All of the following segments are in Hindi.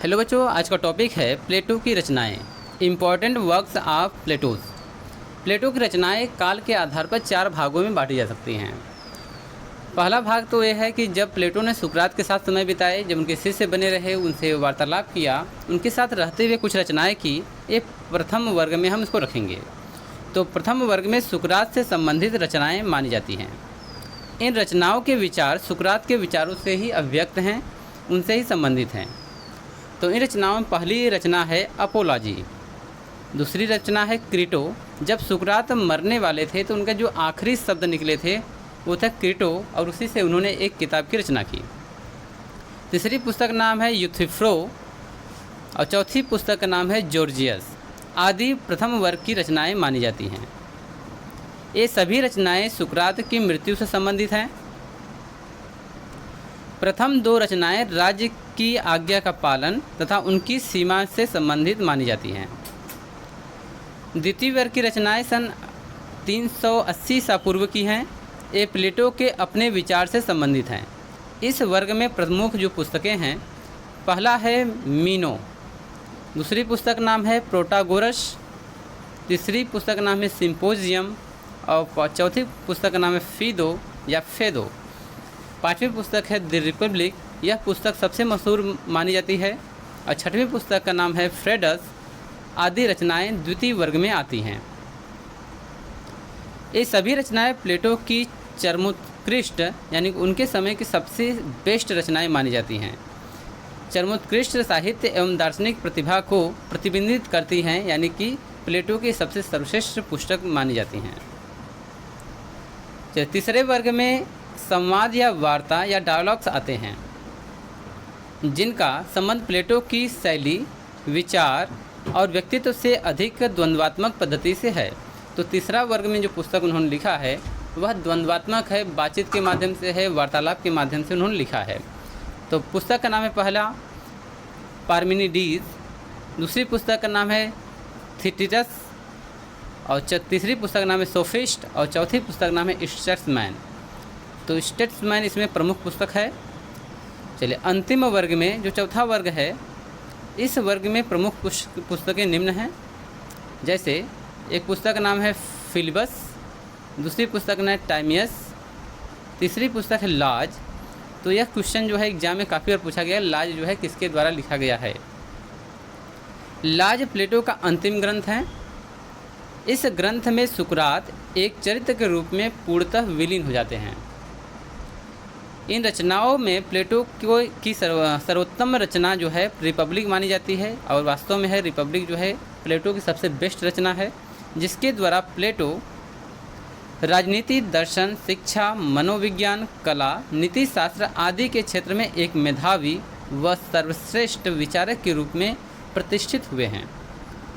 हेलो बच्चों, आज का टॉपिक है प्लेटो की रचनाएं। Important works of Plato's. Plato की रचनाएं काल के आधार पर 4 भागों में बांटी जा सकती हैं। पहला भाग तो यह है कि जब प्लेटो ने सुकरात के साथ समय बिताए, जब उनके शिष्य बने रहे, उनसे वार्तालाप किया, उनके साथ रहते हुए कुछ रचनाएं की, ये प्रथम वर्ग में हम इसको रखेंगे। तो प्रथम वर्ग में सुकरात से संबंधित रचनाएँ मानी जाती हैं। इन रचनाओं के विचार सुकरात के विचारों से ही अभिव्यक्त हैं, उनसे ही संबंधित हैं। तो इन रचनाओं में पहली रचना है अपोलॉजी, दूसरी रचना है क्रीटो। जब सुकरात मरने वाले थे तो उनके जो आखिरी शब्द निकले थे वो था क्रीटो, और उसी से उन्होंने एक किताब की रचना की। तीसरी पुस्तक का नाम है यूथिफ्रो, और चौथी पुस्तक का नाम है जॉर्जियस। आदि प्रथम वर्ग की रचनाएं मानी जाती हैं। ये सभी रचनाएं सुकरात की मृत्यु से संबंधित हैं। प्रथम 2 रचनाएं राज्य की आज्ञा का पालन तथा उनकी सीमा से संबंधित मानी जाती हैं। द्वितीय वर्ग की रचनाएं सन 380 ईसा पूर्व की हैं। ये प्लेटो के अपने विचार से संबंधित हैं। इस वर्ग में प्रमुख जो पुस्तकें हैं, पहला है मीनो, दूसरी पुस्तक नाम है प्रोटागोरस, तीसरी पुस्तक नाम है सिम्पोजियम, और चौथी पुस्तक का नाम है फीदो या फेदो। पाँचवीं पुस्तक है द रिपब्लिक, यह पुस्तक सबसे मशहूर मानी जाती है। और छठवीं पुस्तक का नाम है फ्रेडस। आदि रचनाएं द्वितीय वर्ग में आती हैं। ये सभी रचनाएं प्लेटो की चरमोत्कृष्ट यानी उनके समय की सबसे बेस्ट रचनाएं मानी जाती हैं। चरमोत्कृष्ट साहित्य एवं दार्शनिक प्रतिभा को प्रतिबिंबित करती हैं, यानी कि प्लेटो की सबसे सर्वश्रेष्ठ पुस्तक मानी जाती हैं। तीसरे वर्ग में संवाद या वार्ता या डायलॉग्स आते हैं, जिनका संबंध प्लेटो की शैली, विचार और व्यक्तित्व से अधिक द्वंद्वात्मक पद्धति से है। तो तीसरा वर्ग में जो पुस्तक उन्होंने लिखा है वह द्वंद्वात्मक है, बातचीत के माध्यम से है, वार्तालाप के माध्यम से उन्होंने लिखा है। तो पुस्तक का नाम है पहला पार्मेनिडीज, दूसरी पुस्तक का नाम है थीसिस, और तीसरी पुस्तक का नाम है सोफिस्ट, और चौथी पुस्तक का नाम है स्टेट्समैन। तो स्टेट्समैन इसमें प्रमुख पुस्तक है। चलिए अंतिम वर्ग में जो चौथा वर्ग है, इस वर्ग में प्रमुख पुस्तकें निम्न हैं। जैसे एक पुस्तक का नाम है फिलिबस, दूसरी पुस्तक नाम है टाइमियस, तीसरी पुस्तक है लाज। तो यह क्वेश्चन जो है एग्जाम में काफ़ी बार पूछा गया, लाज जो है किसके द्वारा लिखा गया है। लाज प्लेटो का अंतिम ग्रंथ है। इस ग्रंथ में सुकरात एक चरित्र के रूप में पूर्णतः विलीन हो जाते हैं। इन रचनाओं में प्लेटो की सर्वोत्तम रचना जो है रिपब्लिक मानी जाती है, और वास्तव में है रिपब्लिक जो है प्लेटो की सबसे बेस्ट रचना है, जिसके द्वारा प्लेटो राजनीति, दर्शन, शिक्षा, मनोविज्ञान, कला, नीति शास्त्र आदि के क्षेत्र में एक मेधावी व सर्वश्रेष्ठ विचारक के रूप में प्रतिष्ठित हुए हैं।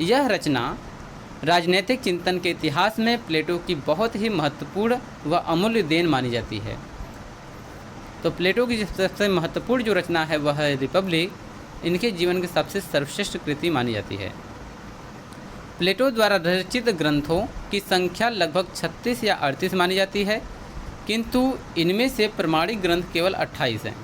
यह रचना राजनीतिक चिंतन के इतिहास में प्लेटो की बहुत ही महत्वपूर्ण व अमूल्य देन मानी जाती है। तो प्लेटो की सबसे महत्वपूर्ण जो रचना है वह है रिपब्लिक, इनके जीवन की सबसे सर्वश्रेष्ठ कृति मानी जाती है। प्लेटो द्वारा रचित ग्रंथों की संख्या लगभग 36 या 38 मानी जाती है, किंतु इनमें से प्रमाणिक ग्रंथ केवल 28 हैं।